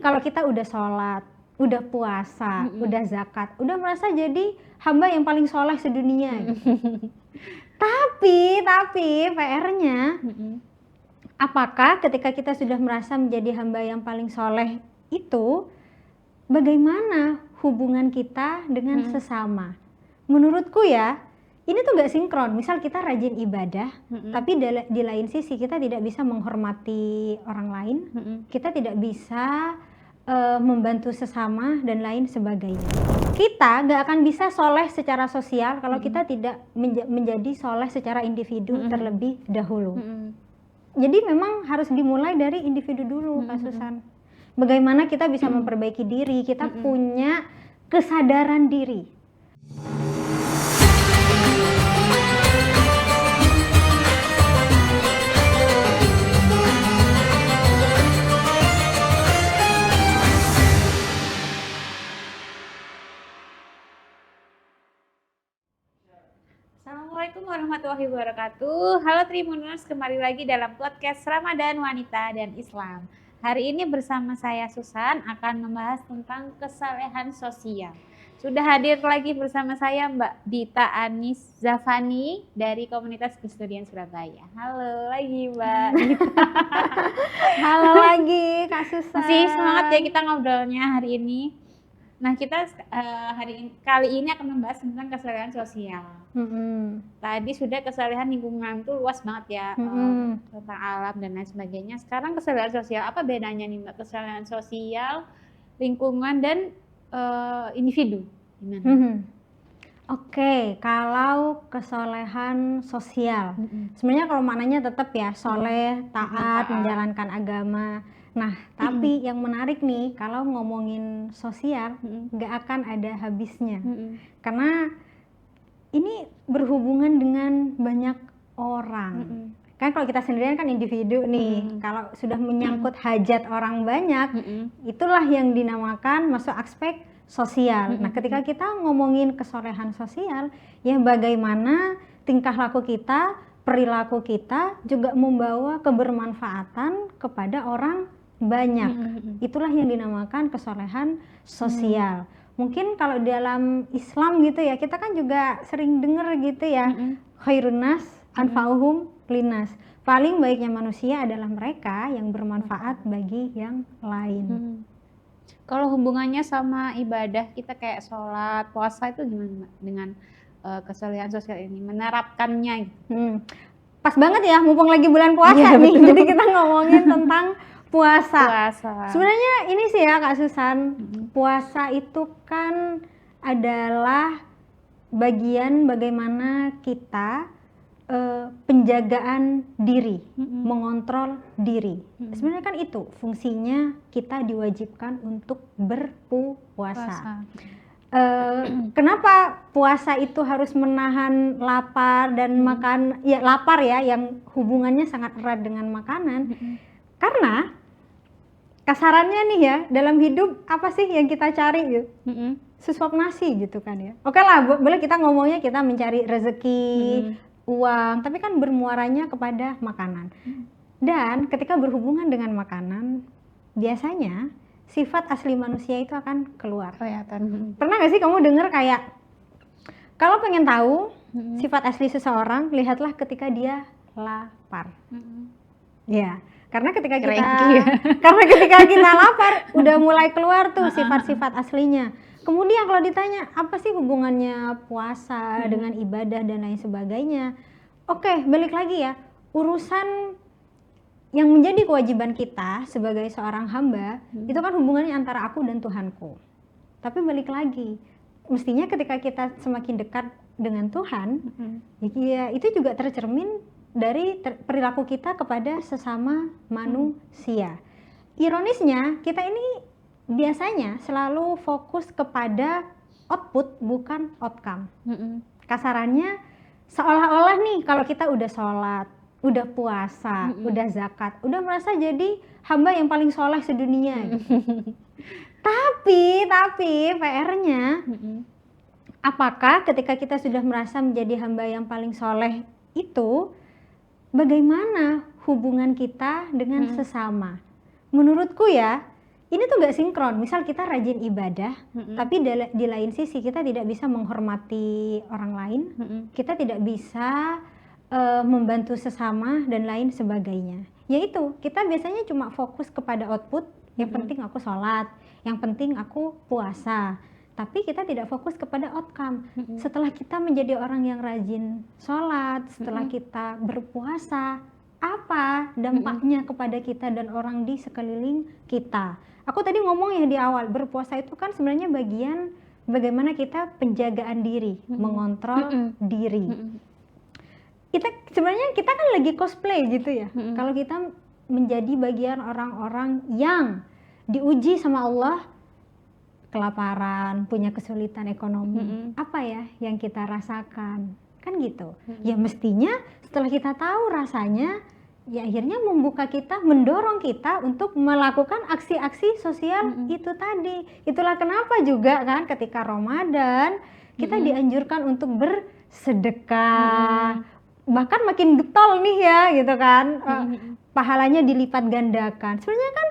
Kalau kita udah sholat, udah puasa, udah zakat, udah merasa jadi hamba yang paling soleh sedunia. Tapi PR-nya, apakah ketika kita sudah merasa menjadi hamba yang paling soleh itu, bagaimana hubungan kita dengan sesama? Menurutku ya, ini tuh gak sinkron. Misal kita rajin ibadah, tapi di lain sisi kita tidak bisa menghormati orang lain, kita tidak bisa membantu sesama dan lain sebagainya. Kita gak akan bisa soleh secara sosial kalau kita tidak menjadi soleh secara individu terlebih dahulu. Jadi memang harus dimulai dari individu dulu, Kak Susan. Bagaimana kita bisa memperbaiki diri, kita punya kesadaran diri. Assalamualaikum warahmatullahi wabarakatuh. Halo Tribuners, kembali lagi dalam podcast Ramadan Wanita dan Islam. Hari ini bersama saya Susan akan membahas tentang kesalehan sosial. Sudah hadir lagi bersama saya Mbak Dita Anis Zafani dari Komunitas Gus-Durian Surabaya. Halo lagi Mbak Dita. Halo lagi Kak Susan. Masih semangat ya kita ngobrolnya hari ini. Nah kita kali ini akan membahas tentang kesalehan sosial. Tadi sudah kesalehan lingkungan tuh luas banget ya, tentang alam dan lain sebagainya. Sekarang kesalehan sosial, apa bedanya nih Mbak? Kesalehan sosial, lingkungan dan individu gimana? Oke, kalau kesolehan sosial, sebenarnya kalau maknanya tetap ya soleh, taat, menjalankan agama. Nah, tapi yang menarik nih, kalau ngomongin sosial, nggak akan ada habisnya, karena ini berhubungan dengan banyak orang. Kan kalau kita sendirian kan individu nih, kalau sudah menyangkut hajat orang banyak, itulah yang dinamakan masuk aspek sosial. Nah, ketika kita ngomongin kesolehan sosial, ya bagaimana tingkah laku kita, perilaku kita juga membawa kebermanfaatan kepada orang banyak. Itulah yang dinamakan kesolehan sosial. Mungkin kalau dalam Islam gitu ya, kita kan juga sering dengar gitu ya, khairun nas anfa'uhum linnas. Paling baiknya manusia adalah mereka yang bermanfaat bagi yang lain. Kalau hubungannya sama ibadah kita kayak sholat, puasa itu gimana Mbak? Dengan kesolehan sosial ini, menerapkannya gitu. Pas banget ya, mumpung lagi bulan puasa nih, jadi kita ngomongin tentang puasa. Sebenarnya ini sih ya Kak Susan, puasa itu kan adalah bagian bagaimana kita penjagaan diri, mengontrol diri. Sebenarnya kan itu fungsinya kita diwajibkan untuk berpuasa. Kenapa puasa itu harus menahan lapar dan makan, ya lapar ya, yang hubungannya sangat erat dengan makanan. Karena kasarannya nih ya, dalam hidup apa sih yang kita cari gitu? Sesuap nasi gitu kan ya. Oke lah, boleh kita ngomongnya kita mencari rezeki, uang, tapi kan bermuaranya kepada makanan. Dan ketika berhubungan dengan makanan, biasanya sifat asli manusia itu akan keluar. Kelihatan. Pernah gak sih kamu dengar kayak, kalau pengen tahu sifat asli seseorang, lihatlah ketika dia lapar. Ya, karena ketika kita lapar, udah mulai keluar tuh sifat-sifat aslinya. Kemudian kalau ditanya apa sih hubungannya puasa dengan ibadah dan lain sebagainya, oke, balik lagi ya, urusan yang menjadi kewajiban kita sebagai seorang hamba itu kan hubungannya antara aku dan Tuhanku. Tapi balik lagi, mestinya ketika kita semakin dekat dengan Tuhan, ya itu juga tercermin dari perilaku kita kepada sesama manusia. Ironisnya kita ini biasanya selalu fokus kepada output bukan outcome. Kasarannya seolah-olah nih kalau kita udah sholat, udah puasa, udah zakat, udah merasa jadi hamba yang paling soleh sedunia. Tapi PR-nya, apakah ketika kita sudah merasa menjadi hamba yang paling soleh itu, bagaimana hubungan kita dengan sesama? Menurutku ya, ini tuh gak sinkron. Misal kita rajin ibadah, tapi di lain sisi kita tidak bisa menghormati orang lain, kita tidak bisa membantu sesama dan lain sebagainya. Yaitu kita biasanya cuma fokus kepada output, yang penting aku sholat, yang penting aku puasa. Tapi kita tidak fokus kepada outcome. Setelah kita menjadi orang yang rajin sholat, setelah kita berpuasa, apa dampaknya kepada kita dan orang di sekeliling kita? Aku tadi ngomong ya di awal, berpuasa itu kan sebenarnya bagian bagaimana kita penjagaan diri, mengontrol diri. Sebenarnya kita kan lagi cosplay gitu ya. Kalau kita menjadi bagian orang-orang yang diuji sama Allah, kelaparan, punya kesulitan ekonomi, apa ya yang kita rasakan? Kan gitu. Ya mestinya setelah kita tahu rasanya, ya akhirnya membuka kita, mendorong kita untuk melakukan aksi-aksi sosial itu tadi. Itulah kenapa juga kan ketika Ramadan kita dianjurkan untuk bersedekah. Bahkan makin getol nih ya gitu kan, pahalanya dilipat gandakan. Sebenarnya kan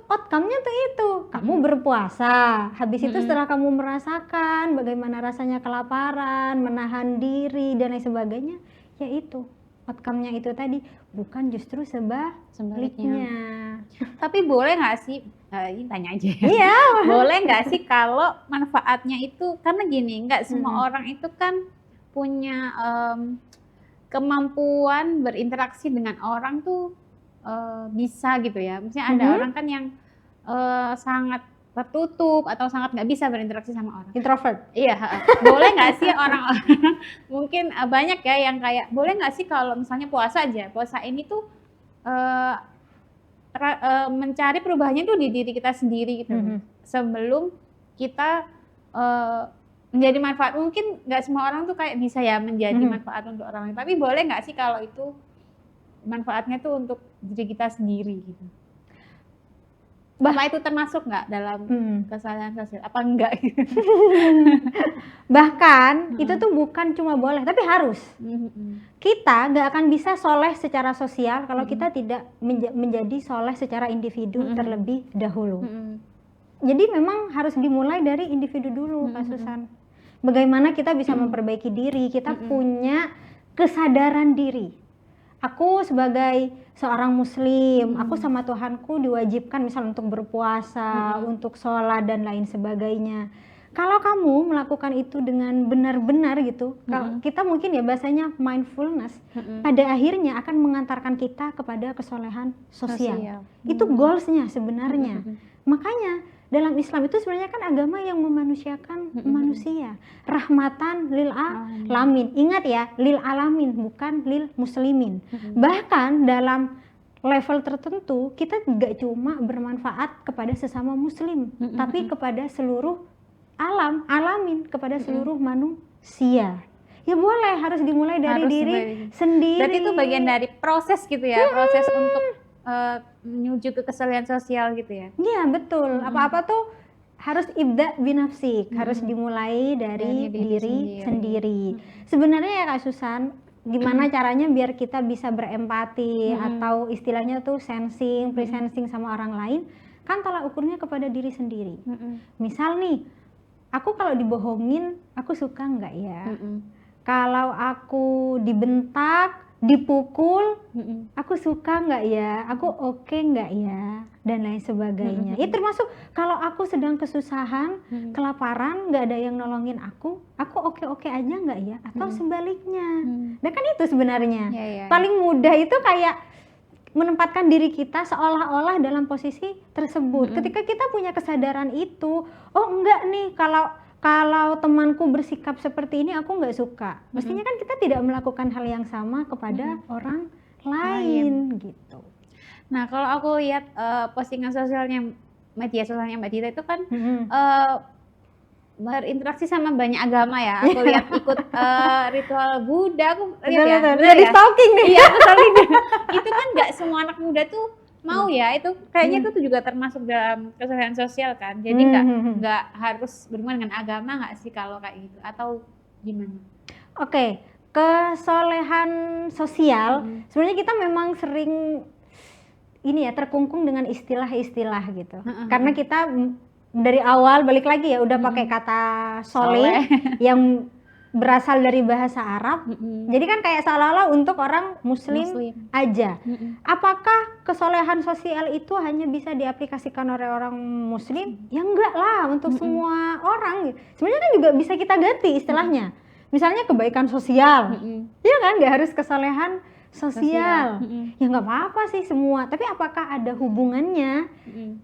outcome-nya tuh itu, kamu berpuasa, habis itu setelah kamu merasakan bagaimana rasanya kelaparan, menahan diri dan lain sebagainya, ya itu outcome-nya itu tadi, bukan justru sebaliknya. Tapi boleh nggak sih, ini tanya aja ya. Iya. Boleh nggak sih kalau manfaatnya itu, karena gini, nggak semua orang itu kan punya kemampuan berinteraksi dengan orang tuh bisa gitu ya. Misalnya ada orang kan yang sangat tertutup atau sangat nggak bisa berinteraksi sama orang. Introvert. Iya. Boleh nggak sih orang-orang mungkin banyak ya yang kayak boleh nggak sih kalau misalnya puasa aja, puasa ini tuh mencari perubahannya tuh di diri kita sendiri gitu. Sebelum kita menjadi manfaat. Mungkin nggak semua orang tuh kayak bisa ya menjadi manfaat untuk orang lain. Tapi boleh nggak sih kalau itu manfaatnya tuh untuk diri kita sendiri gitu? Apa itu termasuk nggak dalam kesalahan sosial? Apa enggak? Bahkan itu tuh bukan cuma boleh, tapi harus. Kita nggak akan bisa soleh secara sosial kalau kita tidak menjadi soleh secara individu terlebih dahulu. Jadi memang harus dimulai dari individu dulu, Kak Susan. Bagaimana kita bisa memperbaiki diri, kita punya kesadaran diri. Aku sebagai seorang muslim, aku sama Tuhanku diwajibkan misal untuk berpuasa, untuk sholat dan lain sebagainya. Kalau kamu melakukan itu dengan benar-benar gitu, kalau kita mungkin ya bahasanya mindfulness, pada akhirnya akan mengantarkan kita kepada kesolehan sosial. Itu goalsnya sebenarnya. Makanya dalam Islam itu sebenarnya kan agama yang memanusiakan manusia, rahmatan lil alamin. Ingat ya, lil alamin bukan lil muslimin. Bahkan dalam level tertentu kita tidak cuma bermanfaat kepada sesama muslim, tapi kepada seluruh alamin, kepada seluruh manusia. Ya boleh, harus dimulai dari diri sendiri. Berarti itu bagian dari proses gitu ya, proses untuk menuju ke kesalahan sosial gitu ya? Iya betul, apa-apa tuh harus ibda binafsik, harus dimulai dari diri sendiri. Sebenarnya ya Kak Susan, gimana caranya biar kita bisa berempati atau istilahnya tuh sensing, pre-sensing sama orang lain, kan tolak ukurnya kepada diri sendiri. Misal nih, aku kalau dibohongin, aku suka nggak ya? Kalau aku dibentak, dipukul, aku suka nggak ya, aku oke nggak ya, dan lain sebagainya. Ya termasuk kalau aku sedang kesusahan, kelaparan, nggak ada yang nolongin aku oke-oke aja nggak ya, atau sebaliknya. Nah kan itu sebenarnya paling mudah itu kayak menempatkan diri kita seolah-olah dalam posisi tersebut. Ketika kita punya kesadaran itu, oh enggak nih, kalau temanku bersikap seperti ini aku nggak suka. Mestinya kan kita tidak melakukan hal yang sama kepada orang lain gitu. Nah kalau aku lihat postingan media sosialnya Mbak Dita itu kan berinteraksi sama banyak agama ya. Aku lihat ikut ritual Buddha, aku lihat ya. Jadi stalking nih. Iya, stalking. Itu kan nggak semua anak muda tuh mau ya, itu kayaknya itu juga termasuk dalam kesalahan sosial kan. Jadi nggak harus berhubungan dengan agama nggak sih kalau kayak gitu, atau gimana? Oke, kesolehan sosial sebenarnya kita memang sering ini ya terkungkung dengan istilah-istilah gitu. Karena kita dari awal balik lagi ya udah pakai kata soleh yang berasal dari bahasa Arab. Jadi kan kayak seolah-olah untuk orang muslim aja. Apakah kesolehan sosial itu hanya bisa diaplikasikan oleh orang muslim? Ya enggak lah, untuk semua orang. Sebenarnya kan juga bisa kita ganti istilahnya. Misalnya kebaikan sosial. Iya kan, nggak harus kesolehan sosial. Ya nggak apa-apa sih semua. Tapi apakah ada hubungannya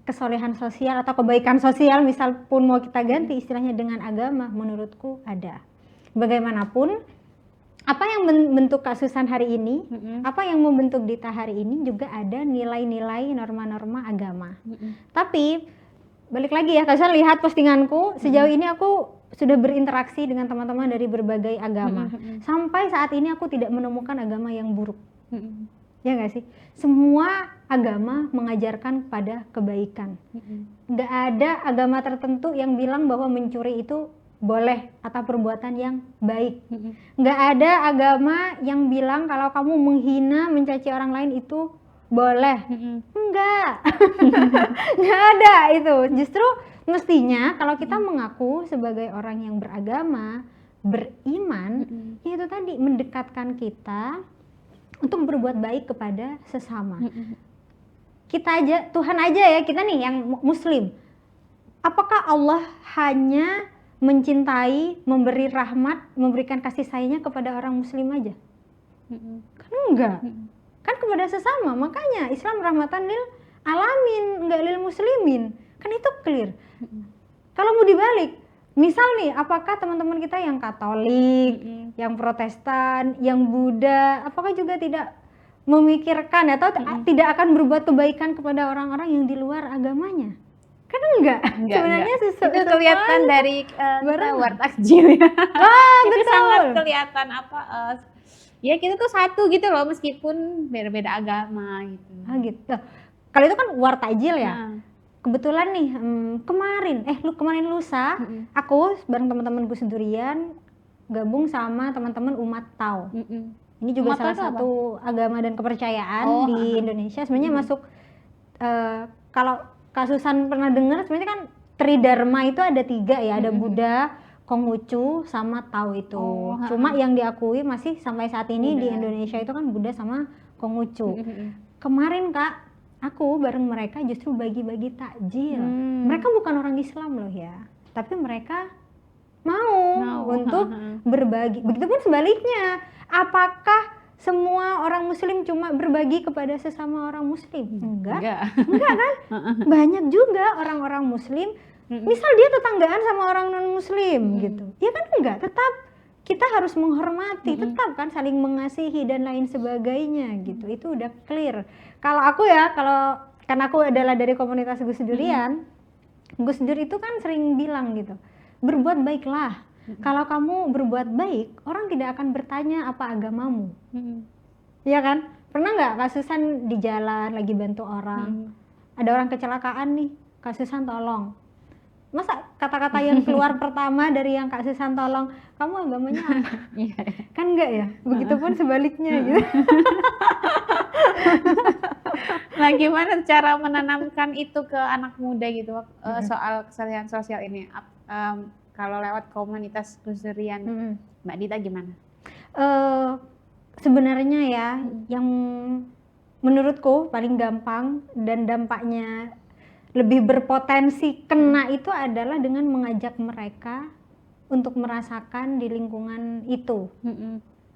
kesolehan sosial atau kebaikan sosial, misal pun mau kita ganti istilahnya dengan agama? Menurutku ada. Bagaimanapun, apa yang membentuk kasusan hari ini, apa yang membentuk Dita hari ini juga ada nilai-nilai norma-norma agama. Tapi balik lagi ya, kalian lihat postinganku, sejauh ini aku sudah berinteraksi dengan teman-teman dari berbagai agama. Sampai saat ini aku tidak menemukan agama yang buruk. Ya nggak sih? Semua agama mengajarkan pada kebaikan. Nggak ada agama tertentu yang bilang bahwa mencuri itu boleh atau perbuatan yang baik. Nggak ada agama yang bilang kalau kamu menghina, mencaci orang lain itu boleh. Enggak. Nggak ada itu. Justru mestinya kalau kita mengaku sebagai orang yang beragama, beriman, ya itu tadi mendekatkan kita untuk berbuat baik kepada sesama. Kita aja, Tuhan aja ya, kita nih yang muslim. Apakah Allah hanya mencintai, memberi rahmat, memberikan kasih sayangnya kepada orang muslim aja? Kan enggak. Kan kepada sesama. Makanya Islam rahmatan lil alamin, enggak lil muslimin. Kan itu clear. Kalau mau dibalik, misal nih, apakah teman-teman kita yang Katolik, yang Protestan, yang Buddha, apakah juga tidak memikirkan atau tidak akan berbuat kebaikan kepada orang-orang yang di luar agamanya? Kan enggak. Sebenarnya itu kelihatan dari war takjil ya. Itu sangat kelihatan apa ya kita tuh satu gitu loh meskipun beda-beda agama gitu. Gitu. Kalau itu kan war takjil ya. Kebetulan nih kemarin lusa aku bareng teman-teman Gus Durian gabung sama teman-teman Umat Tau. Ini juga salah satu agama dan kepercayaan di Indonesia. Sebenarnya masuk kalau kasusan pernah dengar, sebenarnya kan Tridharma itu ada 3 ya, ada Buddha, Konghucu, sama Tao itu. Cuma yang diakui masih sampai saat ini di Indonesia itu kan Buddha sama Konghucu. Kemarin Kak, aku bareng mereka justru bagi-bagi takjil. Mereka bukan orang Islam loh ya, tapi mereka mau untuk berbagi. Begitupun sebaliknya, apakah semua orang muslim cuma berbagi kepada sesama orang muslim? Enggak kan? Banyak juga orang-orang muslim, misal dia tetanggaan sama orang non muslim gitu. Ya kan enggak, tetap kita harus menghormati, tetap kan saling mengasihi dan lain sebagainya gitu. Itu udah clear. Kalau aku ya, karena aku adalah dari komunitas Gus Durian, Gus Dur itu kan sering bilang gitu, berbuat baiklah. Kalau kamu berbuat baik, orang tidak akan bertanya apa agamamu. Iya kan? Pernah nggak kasusan di jalan lagi bantu orang, ada orang kecelakaan nih, kasusan tolong. Masa kata-kata yang keluar pertama dari yang kasusan tolong, kamu agamanya apa? Kan enggak ya? Begitupun sebaliknya gitu. Nah gimana cara menanamkan itu ke anak muda gitu, soal kesalahan sosial ini? Kalau lewat komunitas Gus Durian, Mbak Dita gimana? Sebenarnya ya, yang menurutku paling gampang dan dampaknya lebih berpotensi kena itu adalah dengan mengajak mereka untuk merasakan di lingkungan itu.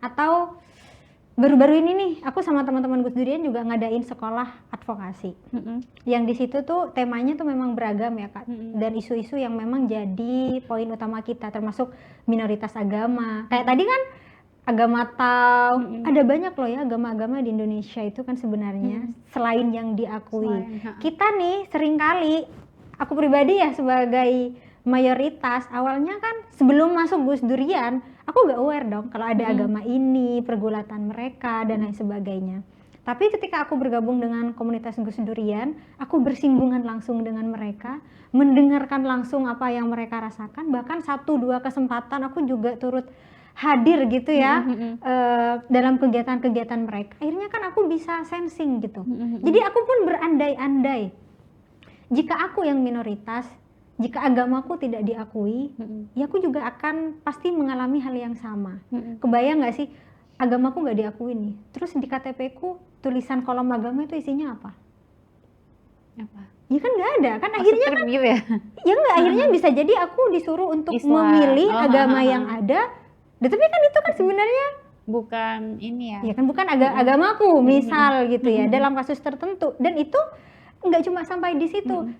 Atau baru-baru ini nih, aku sama teman-teman Gus Durian juga ngadain sekolah advokasi. Yang di situ tuh temanya tuh memang beragam ya Kak. Dan isu-isu yang memang jadi poin utama kita, termasuk minoritas agama. Kayak tadi kan agama Tao, ada banyak loh ya agama-agama di Indonesia itu kan sebenarnya selain yang diakui. Kita nih seringkali, aku pribadi ya sebagai mayoritas, awalnya kan sebelum masuk Gus Durian, aku gak aware dong kalau ada agama ini, pergulatan mereka dan lain sebagainya. Tapi ketika aku bergabung dengan komunitas Gus Durian, aku bersinggungan langsung dengan mereka, mendengarkan langsung apa yang mereka rasakan, bahkan 1-2 kesempatan aku juga turut hadir gitu ya dalam kegiatan-kegiatan mereka, akhirnya kan aku bisa sensing gitu. Jadi aku pun berandai-andai, jika aku yang minoritas, jika agamaku tidak diakui, ya aku juga akan pasti mengalami hal yang sama. Kebayang nggak sih, agamaku nggak diakui nih, terus di KTP ku tulisan kolom agama itu isinya apa? Ya kan nggak ada kan, akhirnya kan gitu ya? Ya nggak, akhirnya bisa jadi aku disuruh untuk memilih agama yang ada. Tapi kan itu kan sebenarnya bukan ini ya. Ya kan bukan agamaku misal gitu ya, dalam kasus tertentu. Dan itu nggak cuma sampai di situ.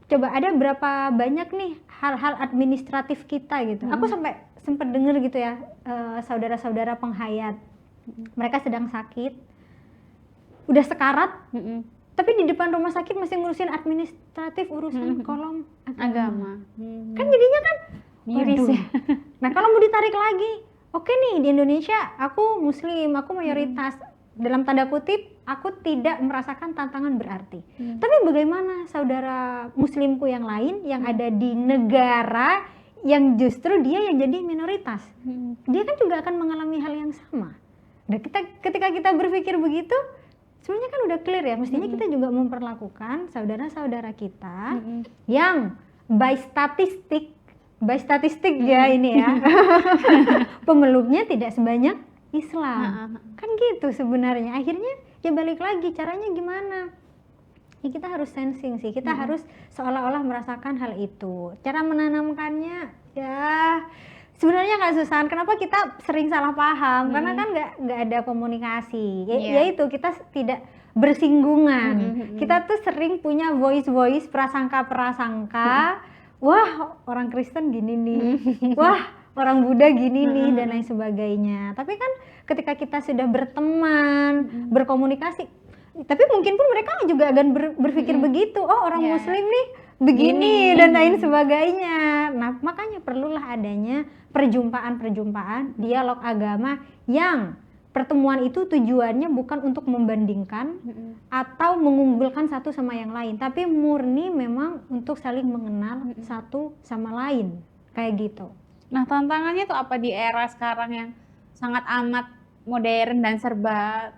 Coba ada berapa banyak nih hal-hal administratif kita gitu. Aku sampai sempat dengar gitu ya, saudara-saudara penghayat. Mereka sedang sakit, udah sekarat, tapi di depan rumah sakit masih ngurusin administratif urusan kolom agama. Kan jadinya kan miris ya. Nah kalau mau ditarik lagi, oke nih di Indonesia aku muslim, aku mayoritas, dalam tanda kutip aku tidak merasakan tantangan berarti. Tapi bagaimana saudara muslimku yang lain yang ada di negara yang justru dia yang jadi minoritas? Dia kan juga akan mengalami hal yang sama. Dan ketika kita berpikir begitu, sebenarnya kan udah clear ya, mestinya kita juga memperlakukan saudara-saudara kita yang by statistik ya ini ya, pemeluknya tidak sebanyak Islam. Kan gitu sebenarnya. Akhirnya ya balik lagi, caranya gimana? Ya kita harus sensing sih, kita harus seolah-olah merasakan hal itu. Cara menanamkannya ya sebenarnya nggak susah. Kenapa kita sering salah paham? Karena kan nggak ada komunikasi. Yaitu kita tidak bersinggungan. Kita tuh sering punya voice prasangka. Wah, orang Kristen gini nih. Wah, orang Buddha gini nih dan lain sebagainya. Tapi kan ketika kita sudah berteman, berkomunikasi, tapi mungkin pun mereka juga akan berpikir begitu. Oh, orang Muslim nih begini dan lain sebagainya. Nah, makanya perlulah adanya perjumpaan-perjumpaan, dialog agama yang pertemuan itu tujuannya bukan untuk membandingkan atau mengunggulkan satu sama yang lain, tapi murni memang untuk saling mengenal satu sama lain, kayak gitu. Nah, tantangannya tuh apa di era sekarang yang sangat amat modern dan serba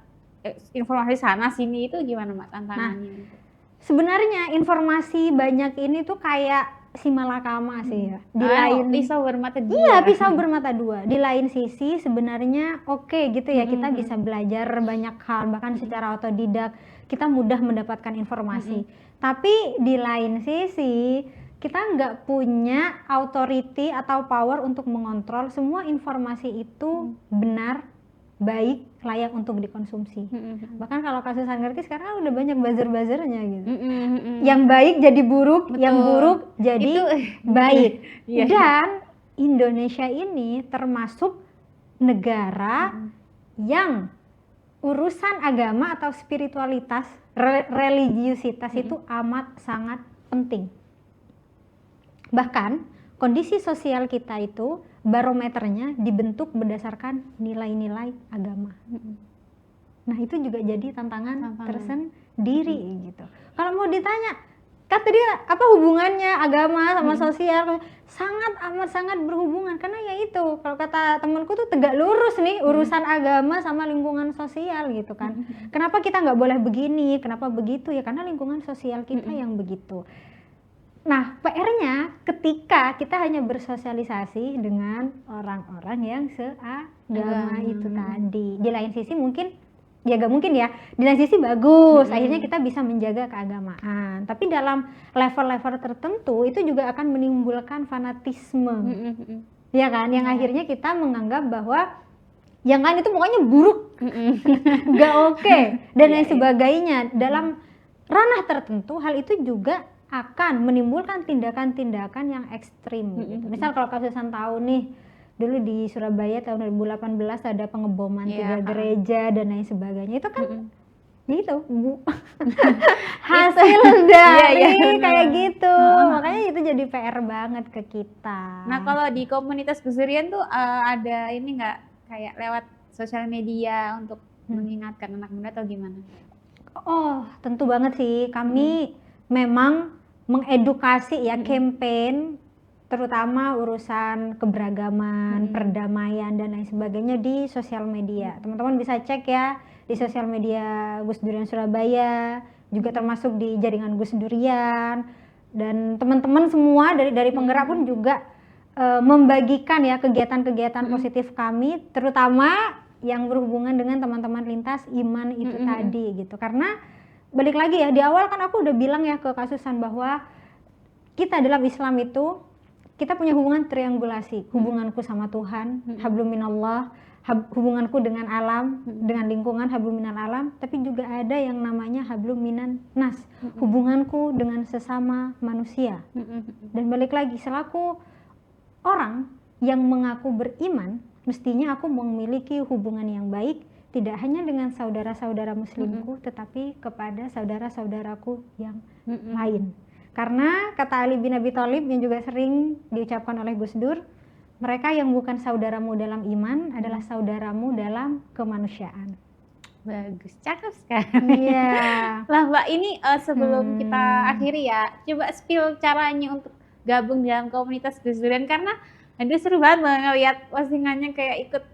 informasi sana sini, itu gimana Mbak tantangannya? Nah, sebenarnya informasi banyak ini tuh kayak si malakama sih ya. Di lain pisau bermata dua. Iya, pisau bermata dua. Di lain sisi sebenarnya oke gitu ya, kita bisa belajar banyak hal, bahkan secara otodidak kita mudah mendapatkan informasi. Tapi di lain sisi kita nggak punya authority atau power untuk mengontrol semua informasi itu benar, baik, layak untuk dikonsumsi. Bahkan kalau kasus Sangerti sekarang udah banyak buzzer-buzzernya gitu. Yang baik jadi buruk, yang buruk jadi baik. Dan Indonesia ini termasuk negara yang urusan agama atau spiritualitas, religiusitas itu amat sangat penting. Bahkan kondisi sosial kita itu barometernya dibentuk berdasarkan nilai-nilai agama. Nah itu juga jadi tantangan tersendiri gitu. Kalau mau ditanya, kan tadi apa hubungannya agama sama sosial? Sangat berhubungan, karena ya itu kalau kata temanku tuh tegak lurus nih urusan agama sama lingkungan sosial gitu kan. Kenapa kita nggak boleh begini? Kenapa begitu? Ya karena lingkungan sosial kita yang begitu. Nah, PR-nya ketika kita hanya bersosialisasi dengan orang-orang yang seagama itu tadi. Di lain sisi mungkin, ya gak mungkin ya, di lain sisi bagus, akhirnya kita bisa menjaga keagamaan. Tapi dalam level-level tertentu itu juga akan menimbulkan fanatisme. Ya kan, yang akhirnya kita menganggap bahwa yang lain itu pokoknya buruk, gak oke, dan lain sebagainya. Dalam ranah tertentu hal itu juga akan menimbulkan tindakan-tindakan yang ekstrim gitu. Misal kalau kasusan tahu nih, dulu di Surabaya tahun 2018 ada pengeboman 3 gereja dan lain sebagainya. Itu kan gitu, hasil dari kayak gitu. Makanya itu jadi PR banget ke kita. Nah, kalau di komunitas Gusurian tuh ada ini nggak, kayak lewat sosial media untuk mengingatkan anak muda atau gimana? Oh, tentu banget sih. Kami memang mengedukasi ya, campaign terutama urusan keberagaman, perdamaian dan lain sebagainya di sosial media. Teman-teman bisa cek ya di sosial media Gus Durian Surabaya, juga termasuk di jaringan Gus Durian, dan teman-teman semua dari penggerak pun juga membagikan ya kegiatan-kegiatan positif kami, terutama yang berhubungan dengan teman-teman lintas iman itu tadi gitu. Karena balik lagi ya, di awal kan aku udah bilang ya ke Kak Susan bahwa kita dalam Islam itu kita punya hubungan triangulasi, hubunganku sama Tuhan, hablum minallah, hubunganku dengan alam, dengan lingkungan, hablum minal alam, tapi juga ada yang namanya hablum minan nas, hubunganku dengan sesama manusia. Dan balik lagi, selaku orang yang mengaku beriman, mestinya aku memiliki hubungan yang baik, tidak hanya dengan saudara-saudara muslimku, tetapi kepada saudara-saudaraku yang lain. Karena kata Ali bin Abi Thalib yang juga sering diucapkan oleh Gus Dur, mereka yang bukan saudaramu dalam iman adalah saudaramu dalam kemanusiaan. Bagus, cakep sekali. Iya. Lah Mbak, ini sebelum kita akhiri ya, coba spill caranya untuk gabung dalam komunitas Gus Durian, karena aduh seru banget ngeliat postingannya kayak ikut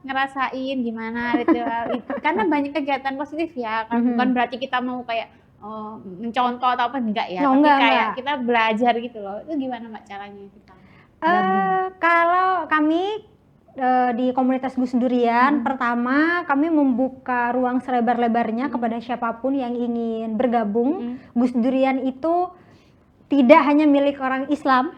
ngerasain gimana ritual itu. Karena banyak kegiatan positif ya, kan bukan berarti kita mau kayak mencontoh atau apa, enggak ya, tapi kayak kita belajar gitu loh. Itu gimana Mbak caranya kita? Kalau kami di komunitas Gus Durian, pertama kami membuka ruang selebar-lebarnya kepada siapapun yang ingin bergabung. Gus Durian itu tidak hanya milik orang Islam,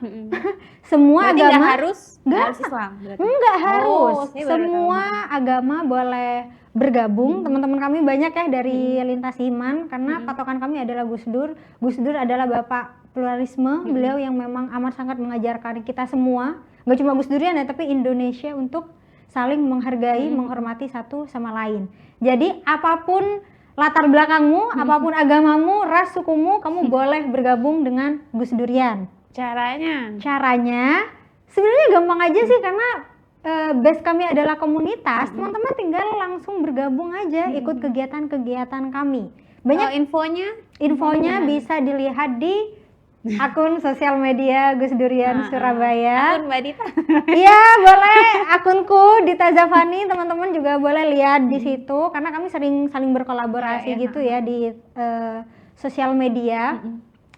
semua berarti agama harus Islam. Enggak harus, semua agama boleh bergabung. Teman-teman kami banyak ya dari lintas iman, karena patokan kami adalah Gus Dur. Gus Dur adalah bapak pluralisme, beliau yang memang amat sangat mengajarkan kita semua, nggak cuma Gus Durian ya, tapi Indonesia untuk saling menghargai, menghormati satu sama lain. Jadi apapun latar belakangmu, apapun agamamu, ras, sukumu, kamu boleh bergabung dengan Gus Durian. Caranya sebenarnya gampang aja sih, karena base kami adalah komunitas. Teman-teman tinggal langsung bergabung aja, ikut kegiatan-kegiatan kami. Banyak infonya bisa dilihat di akun sosial media Gus Durian Surabaya. Akun Mbak Dita. Iya, boleh. Akunku Dita Zafani, teman-teman juga boleh lihat di situ, karena kami sering saling berkolaborasi gitu ya di sosial media.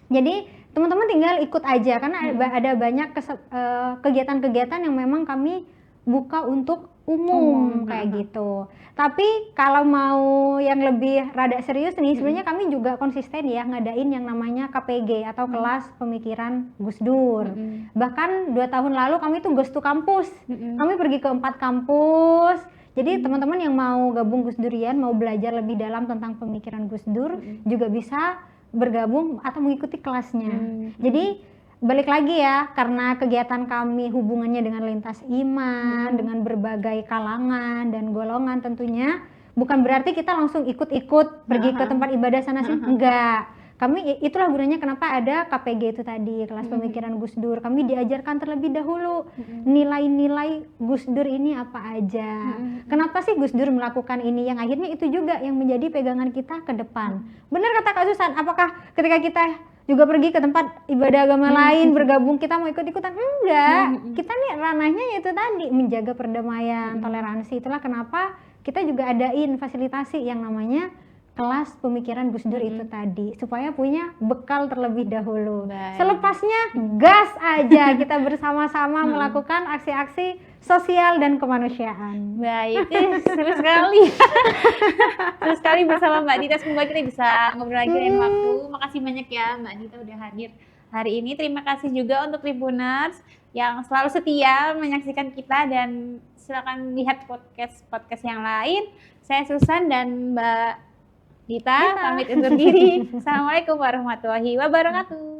Jadi teman-teman tinggal ikut aja, karena ada banyak kegiatan-kegiatan yang memang kami buka untuk umum kayak gitu. Tapi kalau mau yang lebih rada serius nih, sebenarnya kami juga konsisten ya ngadain yang namanya KPG atau kelas pemikiran Gus Dur. Bahkan 2 tahun lalu kami tuh ghost to kampus. Kami pergi ke 4 kampus. Jadi teman-teman yang mau gabung Gus Durian, mau belajar lebih dalam tentang pemikiran Gus Dur, juga bisa bergabung atau mengikuti kelasnya. Jadi balik lagi ya, karena kegiatan kami hubungannya dengan lintas iman, dengan berbagai kalangan dan golongan tentunya, bukan berarti kita langsung ikut-ikut pergi ke tempat ibadah sana sini, enggak. Kami itulah gunanya kenapa ada KPG itu tadi, kelas pemikiran Gus Dur. Kami diajarkan terlebih dahulu nilai-nilai Gus Dur ini apa aja. Kenapa sih Gus Dur melakukan ini, yang akhirnya itu juga yang menjadi pegangan kita ke depan. Benar kata Kak Susan, apakah ketika kita juga pergi ke tempat ibadah agama lain, bergabung, kita mau ikut-ikutan? Enggak. Kita nih ranahnya yaitu tadi menjaga perdamaian, toleransi. Itulah kenapa kita juga adain fasilitasi yang namanya kelas pemikiran Gus Dur itu tadi, supaya punya bekal terlebih dahulu. Selepasnya gas aja kita bersama-sama melakukan aksi-aksi sosial dan kemanusiaan. Baik, seru sekali. Seru sekali bersama Mbak Dita. Semoga kita bisa ngobrol lagi lain waktu. Makasih banyak ya Mbak Dita udah hadir hari ini. Terima kasih juga untuk Tribuners yang selalu setia menyaksikan kita, dan silakan lihat podcast yang lain. Saya Susan dan Mbak Dita pamit undur diri. Assalamualaikum warahmatullahi wabarakatuh.